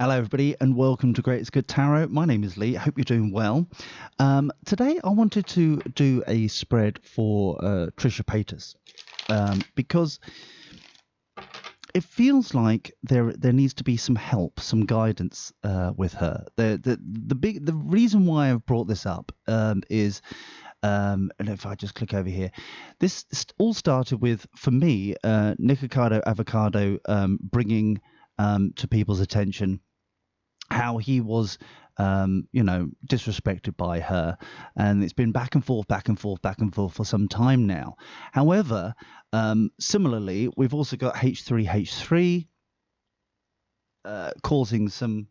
Hello, everybody, and welcome to Greatest Good Tarot. My name is Lee. I hope you're doing well. Today, I wanted to do a spread for Trisha Paytas because it feels like there needs to be some help, some guidance with her. The reason why I've brought this up is. And if I just click over here, this all started with, for me, Nikocado Avocado bringing to people's attention how he was, disrespected by her. And it's been back and forth for some time now. However, similarly, we've also got H3H3 causing some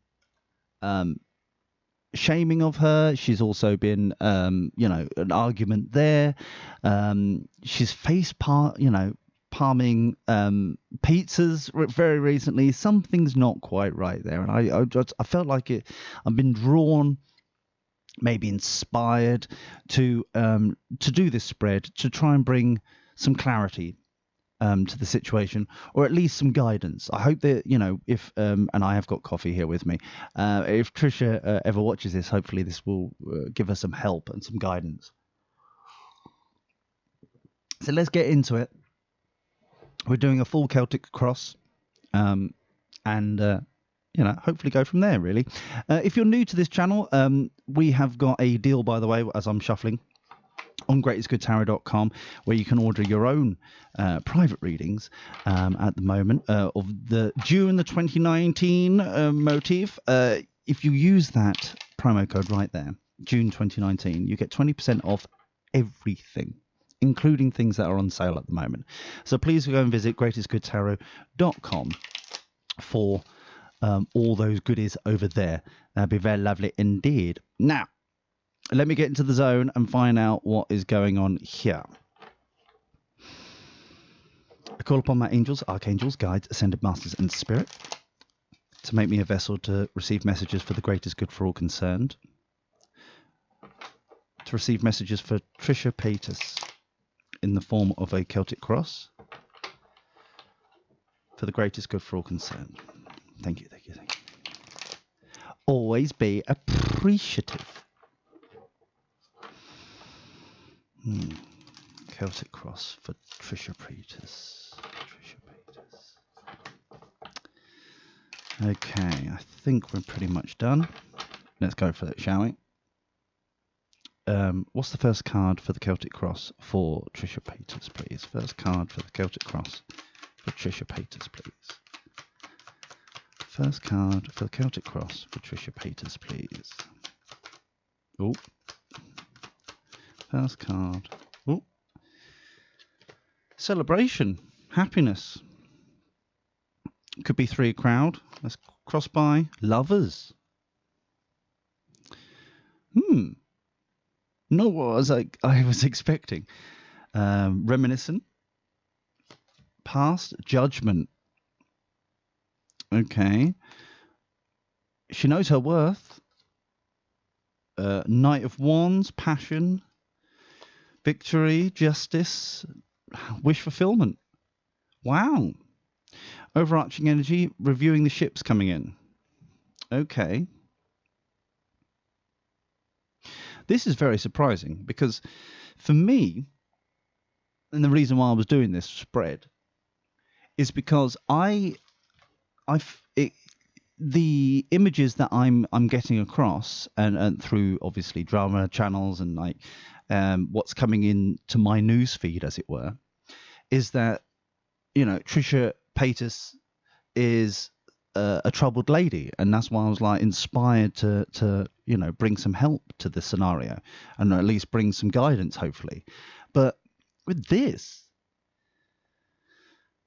shaming of her. She's also been, an argument there. She's palming pizzas very recently. Something's not quite right there, and I felt like it. I've been drawn, maybe inspired to do this spread to try and bring some clarity to the situation, or at least some guidance. I hope that, if and I have got coffee here with me, if Trisha ever watches this, hopefully this will give her some help and some guidance. So let's get into it. We're doing a full Celtic cross, and hopefully go from there, really. If you're new to this channel, we have got a deal, by the way, as I'm shuffling, on greatestgoodtarot.com, where you can order your own private readings at the moment of the June the 2019 motif. If you use that promo code right there, June 2019, you get 20% off everything, including things that are on sale at the moment. So please go and visit greatestgoodtarot.com for all those goodies over there. That'd be very lovely indeed. Now, let me get into the zone and find out what is going on here. I call upon my angels, archangels, guides, ascended masters, and spirit to make me a vessel to receive messages for the greatest good for all concerned. To receive messages for Trisha Paytas in the form of a Celtic cross for the greatest good for all concerned. Thank you, thank you, thank you. Always be appreciative. Celtic cross for Trisha Paytas. Okay, I think we're pretty much done. Let's go for it, shall we? What's the first card for the Celtic cross for Trisha Paytas, please? First card for the Celtic cross for Trisha Paytas, please. First card for the Celtic cross for Trisha Paytas, please. Oh. First card. Oh. Celebration. Happiness. Could be three crowd. Let's cross by. Lovers. Not what I was expecting. Reminiscent. Past. Judgment. Okay. She knows her worth. Knight of Wands. Passion. Victory, justice, wish fulfillment. Wow. Overarching energy, reviewing the ships coming in. Okay. This is very surprising because for me, and the reason why I was doing this spread is because the images that I'm getting across and through obviously drama channels and what's coming in to my news feed, as it were, is that Trisha Paytas is a troubled lady, and that's why I was inspired to bring some help to this scenario and at least bring some guidance, hopefully. But with this,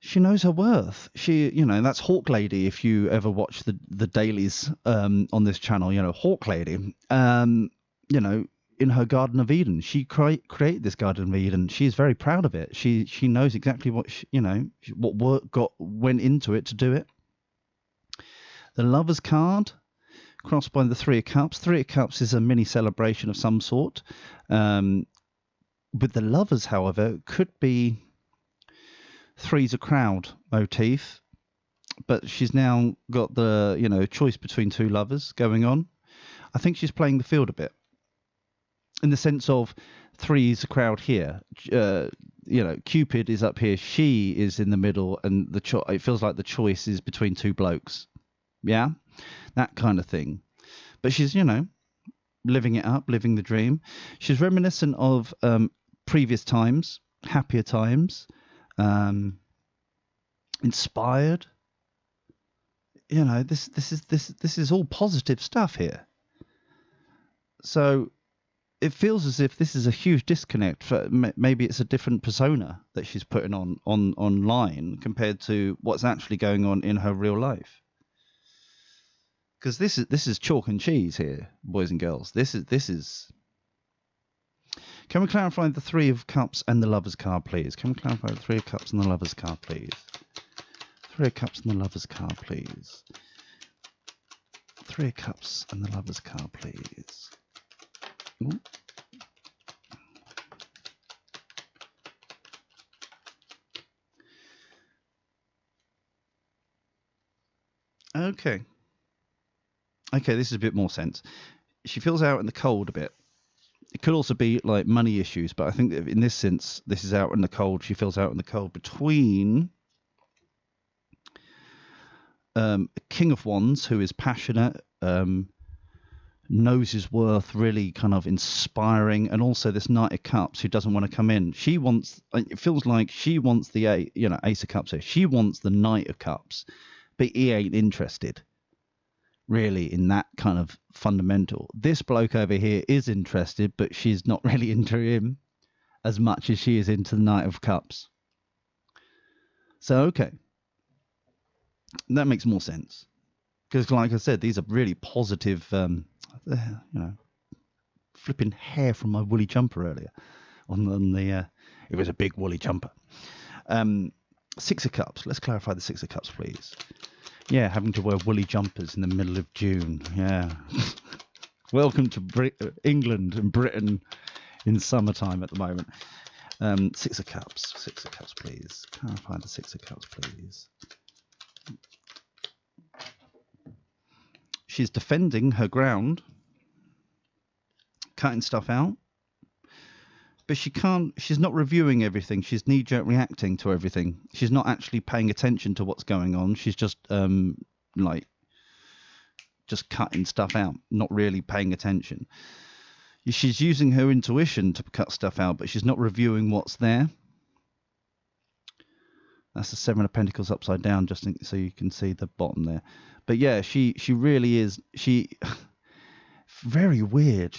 she knows her worth. She, that's Hawk Lady. If you ever watch the dailies on this channel, Hawk Lady, in her Garden of Eden, she created this Garden of Eden. She's very proud of it. She knows exactly what what work went into it to do it. The Lovers card, crossed by the Three of Cups. Three of Cups is a mini celebration of some sort. With the Lovers, however, could be Three's a crowd motif, but she's now got the, choice between two lovers going on. I think she's playing the field a bit in the sense of three is a crowd here. Cupid is up here. She is in the middle, and it feels like the choice is between two blokes. Yeah, that kind of thing. But she's, living it up, living the dream. She's reminiscent of previous times, happier times, inspired. This is all positive stuff here. So it feels as if this is a huge disconnect. Maybe it's a different persona that she's putting on online compared to what's actually going on in her real life. Because this is chalk and cheese here, boys and girls. This is. Can we clarify the Three of Cups and the Lovers card, please? Can we clarify the Three of Cups and the Lovers card, please? Three of Cups and the Lovers card, please. Three of Cups and the Lovers card, please. Ooh. Okay. Okay, this is a bit more sense. She feels out in the cold a bit. It could also be like money issues, but I think that in this sense, this is out in the cold. She feels out in the cold between a King of Wands who is passionate, knows his worth, really kind of inspiring, and also this Knight of Cups who doesn't want to come in. She wants. It feels like she wants the Ace of Cups here. She wants the Knight of Cups, but he ain't interested really in that kind of fundamental. This bloke over here is interested, but she's not really into him as much as she is into the Knight of Cups. So, okay. That makes more sense. Because, like I said, these are really positive, flipping hair from my woolly jumper earlier. It was a big woolly jumper. Six of Cups. Let's clarify the Six of Cups, please. Yeah, having to wear woolly jumpers in the middle of June. Yeah. Welcome to England and Britain in summertime at the moment. Six of Cups. Six of Cups, please. Clarify the Six of Cups, please. She's defending her ground, cutting stuff out. But she's not reviewing everything. She's knee-jerk reacting to everything. She's not actually paying attention to what's going on. She's just just cutting stuff out, not really paying attention. She's using her intuition to cut stuff out, but she's not reviewing what's there. That's the Seven of Pentacles upside down, so you can see the bottom there. But yeah, she really is. Very weird.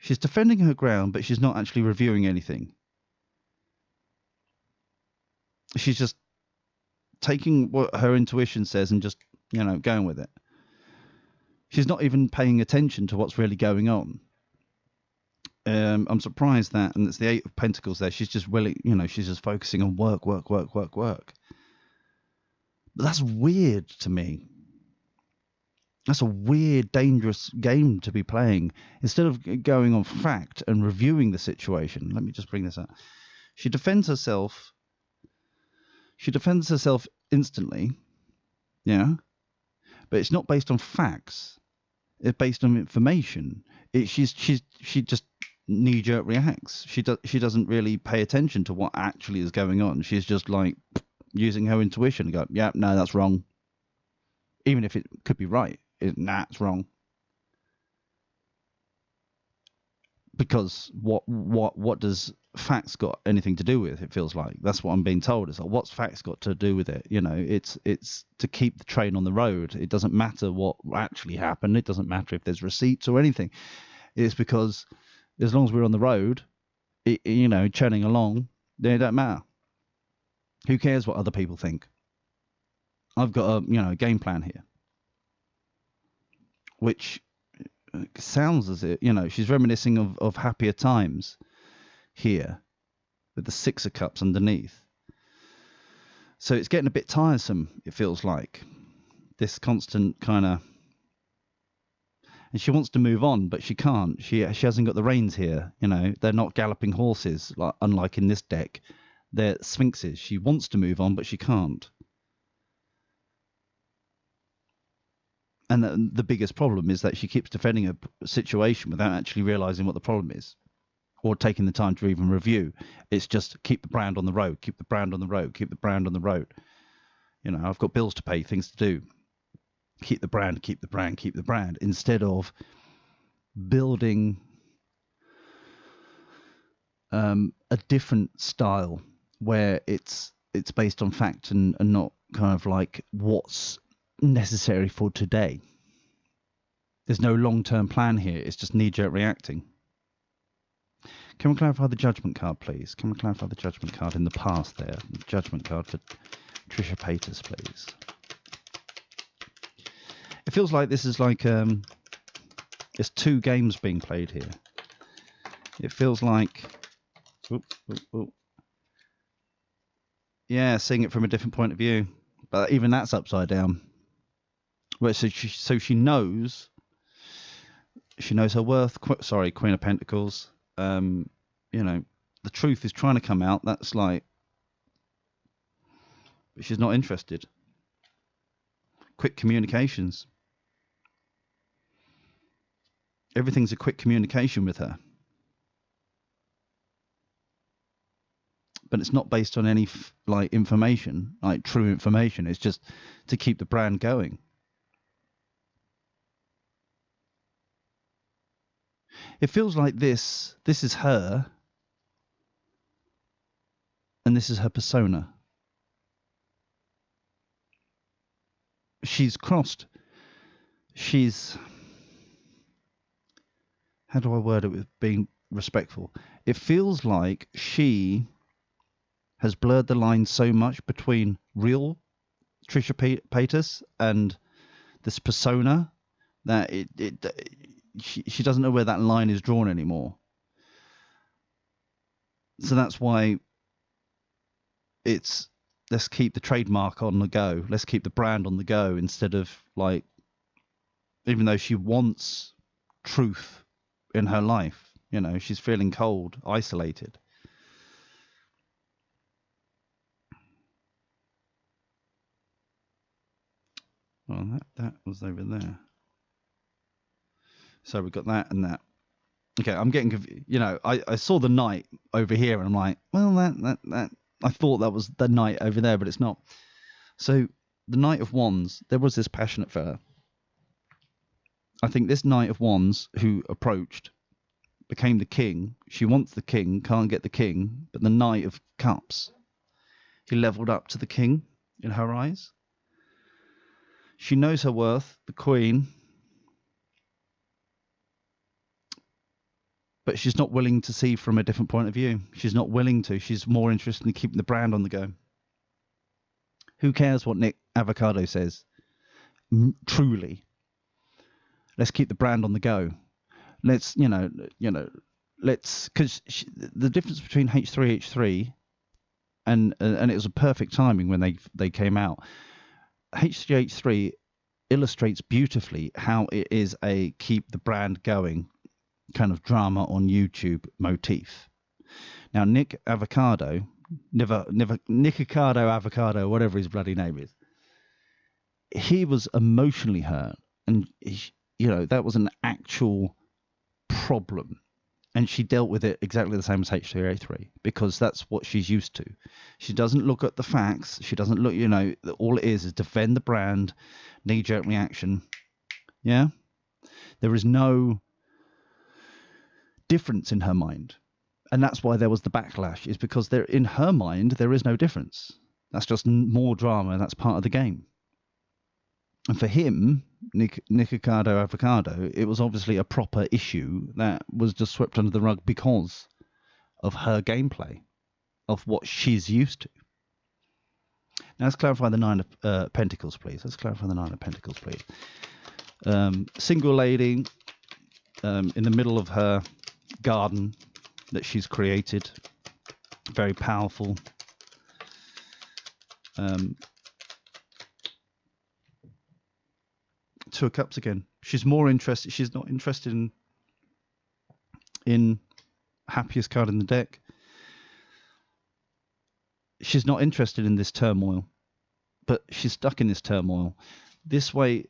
She's defending her ground, but she's not actually reviewing anything. She's just taking what her intuition says and just, going with it. She's not even paying attention to what's really going on. I'm surprised that, and it's the Eight of Pentacles there. She's just really, she's just focusing on work. But that's weird to me. That's a weird, dangerous game to be playing. Instead of going on fact and reviewing the situation, let me just bring this up. She defends herself. She defends herself instantly, yeah. But it's not based on facts. It's based on information. She just knee-jerk reacts. She doesn't really pay attention to what actually is going on. She's just like using her intuition to go, yeah, no, that's wrong. Even if it could be right. Nah, it's wrong. Because what does facts got anything to do with? It feels like that's what I'm being told. It's like, what's facts got to do with it? It's to keep the train on the road. It doesn't matter what actually happened. It doesn't matter if there's receipts or anything. It's because as long as we're on the road, churning along, then it don't matter. Who cares what other people think? I've got a game plan here. Which sounds as if, she's reminiscing of happier times here with the Six of Cups underneath. So it's getting a bit tiresome, it feels like. This constant kind of... And she wants to move on, but she can't. She hasn't got the reins here, They're not galloping horses, unlike in this deck. They're sphinxes. She wants to move on, but she can't. And the biggest problem is that she keeps defending a situation without actually realizing what the problem is, or taking the time to even review. It's just keep the brand on the road, keep the brand on the road, keep the brand on the road. You know, I've got bills to pay, things to do. Keep the brand, keep the brand, keep the brand, instead of building a different style where it's based on fact and not kind of like what's necessary for today. There's no long-term plan here. It's just knee-jerk reacting. Can we clarify the judgment card, please? Can we clarify the judgment card in the past there? The judgment card for Trisha Paytas, please. It feels like this is like there's two games being played here. It feels like, yeah, seeing it from a different point of view, but even that's upside down. Well, so she knows her worth. Sorry, Queen of Pentacles. You know, the truth is trying to come out. That's like, but she's not interested. Quick communications. Everything's a quick communication with her. But it's not based on any like information, like true information. It's just to keep the brand going. It feels like this is her, and this is her persona. She's crossed. How do I word it with being respectful? It feels like she has blurred the line so much between real Trisha Paytas and this persona that she doesn't know where that line is drawn anymore. So that's why it's let's keep the trademark on the go. Let's keep the brand on the go instead of like, even though she wants truth in her life, you know, she's feeling cold, isolated. Well, that was over there. So we've got that and that. Okay, I'm getting confused. You know, I saw the knight over here and I'm like, well, that I thought that was the knight over there, but it's not. So the Knight of Wands, there was this passionate for her. I think this Knight of Wands who approached became the king. She wants the king, can't get the king, but the Knight of Cups, he leveled up to the king in her eyes. She knows her worth, the queen, but she's not willing to see from a different point of view. She's not willing to. She's more interested in keeping the brand on the go. Who cares what Nick Avocado says? Truly. Let's keep the brand on the go. Let's, let's, because the difference between H3H3 and it was a perfect timing when they came out. H3H3 illustrates beautifully how it is a keep the brand going kind of drama on YouTube motif. Now, Nick Avocado, Nikocado Avocado, whatever his bloody name is, he was emotionally hurt, and that was an actual problem, and she dealt with it exactly the same as H3H3 because that's what she's used to. She doesn't look at the facts. She doesn't look, all it is defend the brand, knee-jerk reaction. Yeah, there is no difference in her mind, and that's why there was the backlash, is because in her mind there is no difference. That's just more drama, and that's part of the game. And for him, Nikocado Avocado, it was obviously a proper issue that was just swept under the rug because of her gameplay, of what she's used to. Now let's clarify the Nine of Pentacles, please. Let's clarify the Nine of Pentacles, please. Single lady in the middle of her garden that she's created. Very powerful. Two of Cups again. She's more interested. She's not interested in happiest card in the deck. She's not interested in this turmoil, but she's stuck in this turmoil. This way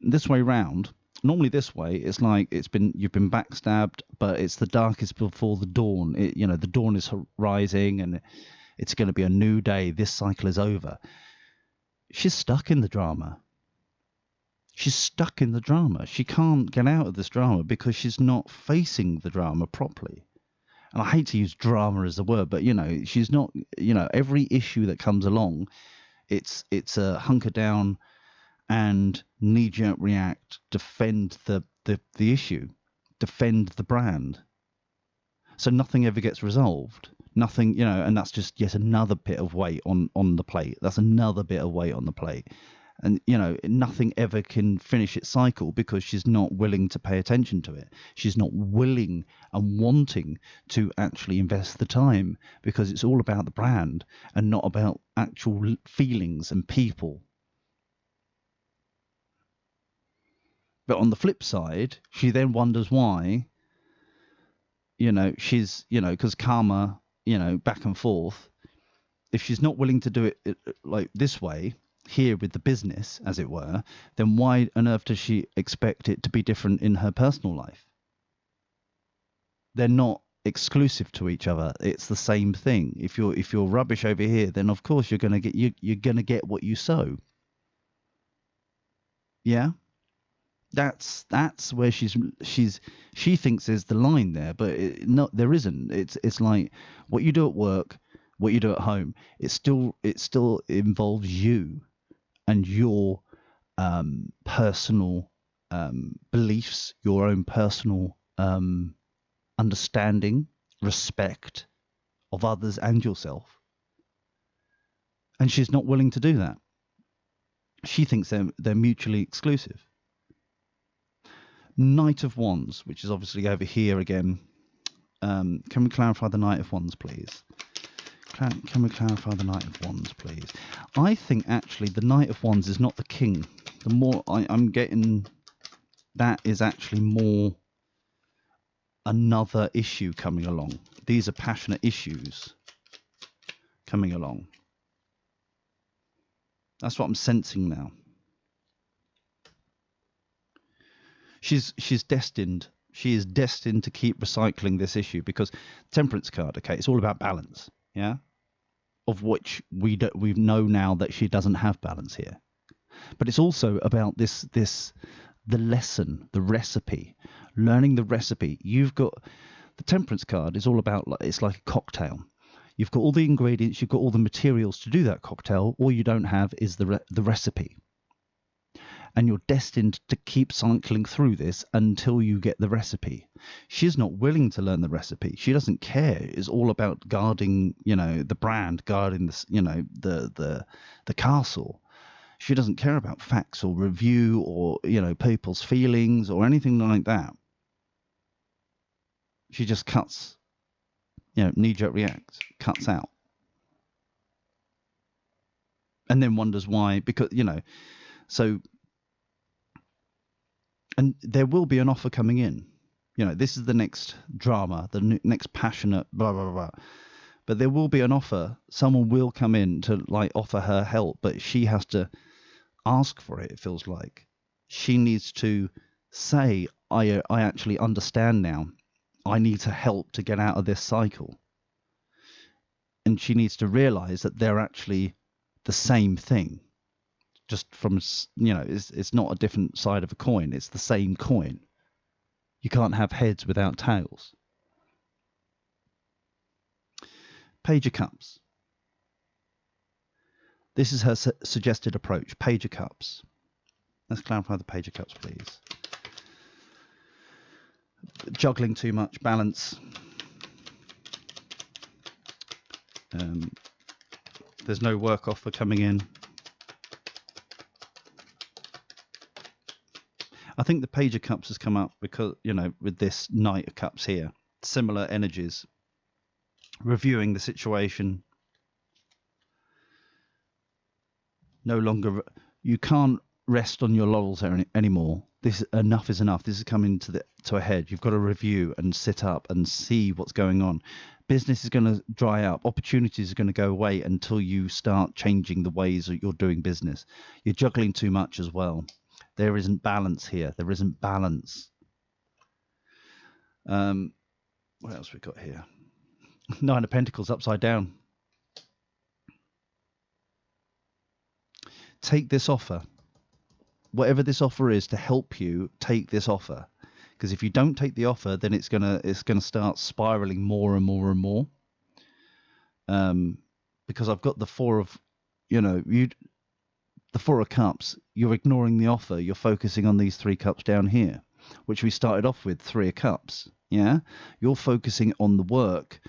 round. Normally this way, it's like you've been backstabbed, but it's the darkest before the dawn. The dawn is rising, and it's going to be a new day. This cycle is over. She's stuck in the drama. She's stuck in the drama. She can't get out of this drama because she's not facing the drama properly. And I hate to use drama as a word, but she's not. Every issue that comes along, it's a hunker down and knee-jerk react, defend the issue, defend the brand. So nothing ever gets resolved. Nothing, and that's just yet another bit of weight on the plate. That's another bit of weight on the plate. And, nothing ever can finish its cycle because she's not willing to pay attention to it. She's not willing and wanting to actually invest the time because it's all about the brand and not about actual feelings and people. But on the flip side, she then wonders why, she's, because karma, back and forth, if she's not willing to do it like this way, here with the business, as it were, then why on earth does she expect it to be different in her personal life? They're not exclusive to each other. It's the same thing. If you're rubbish over here, then of course you're gonna get what you sow. Yeah? That's where she thinks there's the line there, but there isn't. It's like what you do at work, what you do at home. It still involves you and your personal beliefs, your own personal understanding, respect of others and yourself. And she's not willing to do that. She thinks they're mutually exclusive. Knight of Wands, which is obviously over here again. Can we clarify the Knight of Wands, please? Can we clarify the Knight of Wands, please? I think actually the Knight of Wands is not the king. The more I'm getting, that is actually more another issue coming along. These are passionate issues coming along. That's what I'm sensing now. She's destined. She is destined to keep recycling this issue because Temperance card, okay, it's all about balance, yeah, of which we know now that she doesn't have balance here. But it's also about the lesson, the recipe, learning the recipe. You've got the Temperance card is all about, it's like a cocktail. You've got all the ingredients, you've got all the materials to do that cocktail. All you don't have is the recipe. And you're destined to keep cycling through this until you get the recipe. She's not willing to learn the recipe. She doesn't care. It's all about guarding, the brand, guarding the castle. She doesn't care about facts or review or, people's feelings or anything like that. She just cuts, knee-jerk reacts, cuts out. And then wonders why, because, so... And there will be an offer coming in. This is the next drama, the next passionate blah, blah, blah. But there will be an offer. Someone will come in to offer her help, but she has to ask for it, it feels like. She needs to say, I actually understand now. I need to help to get out of this cycle. And she needs to realize that they're actually the same thing. Just from, it's not a different side of a coin. It's the same coin. You can't have heads without tails. Page of Cups. This is her suggested approach. Page of Cups. Let's clarify the Page of Cups, please. Juggling too much. Balance. There's no work offer coming in. I think the Page of Cups has come up because, with this Knight of Cups here, similar energies, reviewing the situation. No longer, you can't rest on your laurels anymore. This enough is enough. This is coming to a head. You've got to review and sit up and see what's going on. Business is going to dry up. Opportunities are going to go away until you start changing the ways that you're doing business. You're juggling too much as well. There isn't balance here. There isn't balance. What else we got here? Nine of Pentacles upside down. Take this offer. Whatever this offer is, to help you, take this offer. Because if you don't take the offer, then it's gonna start spiraling more and more and more. Because I've got the the Four of Cups. You're ignoring the offer. You're focusing on these 3 cups down here, which we started off with, 3 of Cups. Yeah, you're focusing on the work,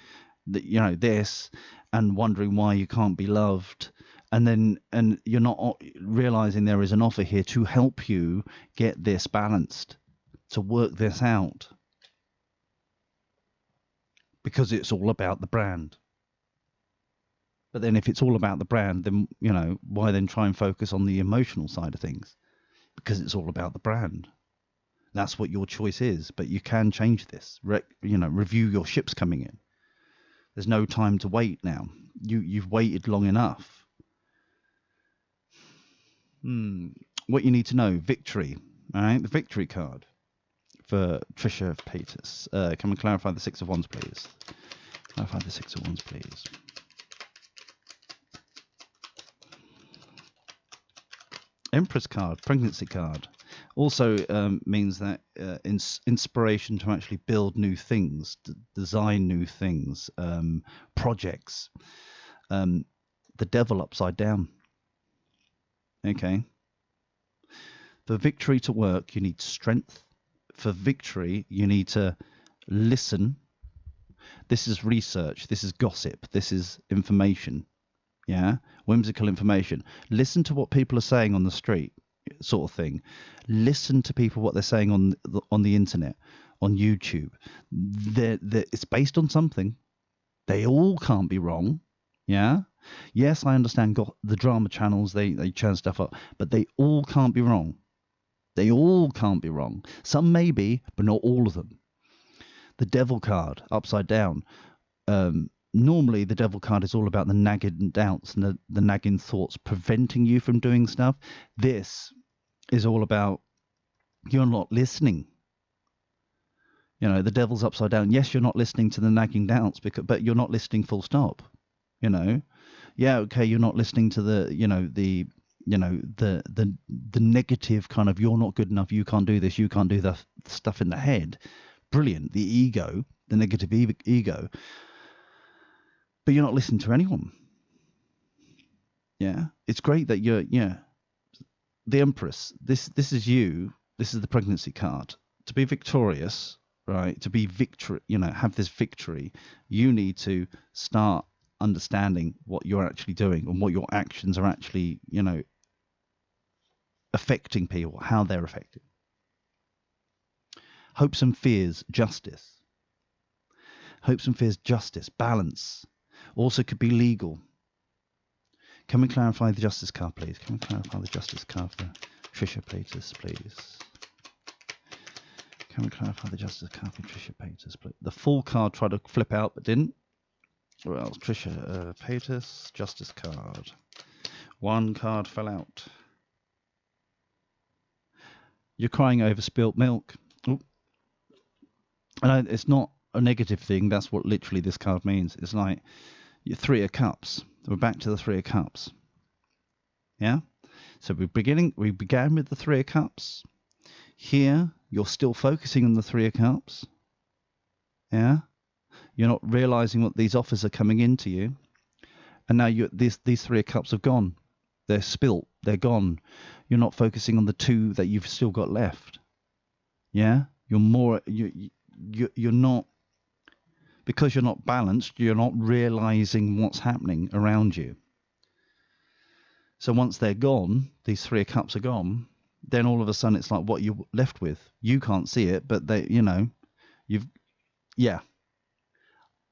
that this, and wondering why you can't be loved. And you're not realizing there is an offer here to help you get this balanced, to work this out. Because it's all about the brand. But then if it's all about the brand, then, why then try and focus on the emotional side of things? Because it's all about the brand. That's what your choice is. But you can change this. Review your ships coming in. There's no time to wait now. You've waited long enough. What you need to know, victory. All right, the victory card for Trisha Paytas. Can we clarify the 6 of Wands, please? Clarify the 6 of Wands, please. Empress card, pregnancy card. Also means that inspiration to actually build new things, design new things, projects. The Devil upside down. Okay. For victory to work, you need strength. For victory, you need to listen. This is research. This is gossip. This is information. Yeah? Whimsical information. Listen to what people are saying on the street, sort of thing. Listen to people, what they're saying on the internet, on YouTube. It's based on something. They all can't be wrong. Yeah? Yes, I understand the drama channels, they churn stuff up, but they all can't be wrong. They all can't be wrong. Some may be, but not all of them. The Devil card, upside down. Normally, the Devil card is all about the nagging doubts and the nagging thoughts preventing you from doing stuff. This is all about you're not listening. The Devil's upside down. Yes, you're not listening to the nagging doubts, but you're not listening full stop. Yeah, okay, you're not listening to the negative kind of, you're not good enough, you can't do this, you can't do that stuff in the head. Brilliant. The ego, the negative ego. But you're not listening to anyone. Yeah. It's great that the Empress, this is you, this is the pregnancy card. To be victorious, right? To be have this victory, you need to start understanding what you're actually doing and what your actions are actually, affecting people, how they're affected. Hopes and fears, justice. Hopes and fears, justice, balance. Also could be legal. Can we clarify the justice card, please? Can we clarify the justice card for Trisha Paytas, please? Can we clarify the justice card for Trisha Paytas, please? The Fool card tried to flip out but didn't. What else? Trisha Paytas, justice card. 1 card fell out. You're crying over spilt milk. Ooh. And it's not a negative thing. That's what literally this card means. It's like your 3 of Cups. We're back to the 3 of Cups. Yeah? So we began with the 3 of Cups. Here, you're still focusing on the 3 of Cups. Yeah? You're not realizing what these offers are coming into you. And now these 3 of Cups have gone. They're spilt. They're gone. You're not focusing on the 2 that you've still got left. Yeah? You're not, because you're not balanced, you're not realizing what's happening around you. So once they're gone, these 3 of Cups are gone, then all of a sudden it's like what you're left with. You can't see it, but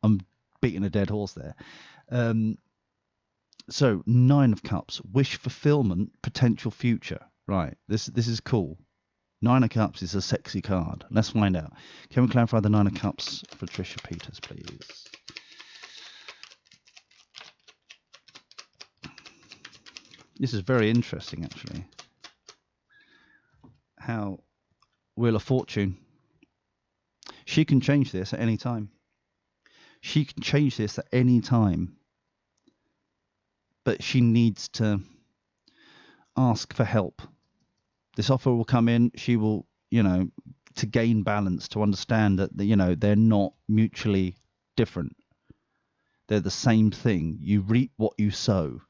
I'm beating a dead horse there. So 9 of Cups, wish fulfillment, potential future, Right. This is cool. Nine of Cups is a sexy card. Let's find out. Can we clarify the Nine of Cups for Trisha Paytas, please? This is very interesting, actually. How Wheel of Fortune. She can change this at any time. She can change this at any time. But she needs to ask for help. This offer will come in. She will, to gain balance, to understand that, they're not mutually different. They're the same thing. You reap what you sow.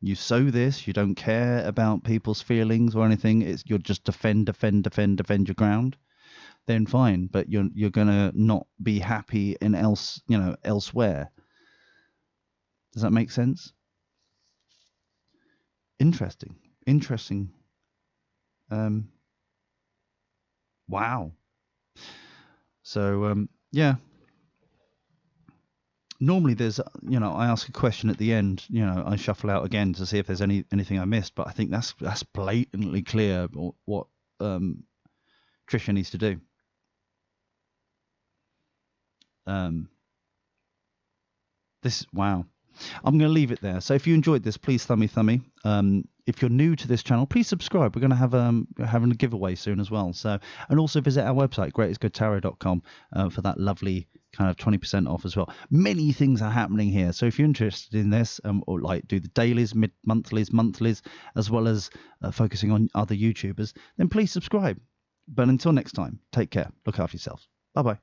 You sow this. You don't care about people's feelings or anything. You'll just defend your ground. Then fine. But you're gonna not be happy in elsewhere. Does that make sense? Interesting. Wow. So yeah. Normally there's, I ask a question at the end, I shuffle out again to see if there's anything I missed, but I think that's blatantly clear what Trisha needs to do. Wow. I'm going to leave it there. So if you enjoyed this, please thummy. If you're new to this channel, please subscribe. We're going to have having a giveaway soon as well. So, and also visit our website, greatisgoodtarot.com, for that lovely kind of 20% off as well. Many things are happening here. So if you're interested in this, or like do the dailies, monthlies, as well as focusing on other YouTubers, then please subscribe. But until next time, take care. Look after yourselves. Bye-bye.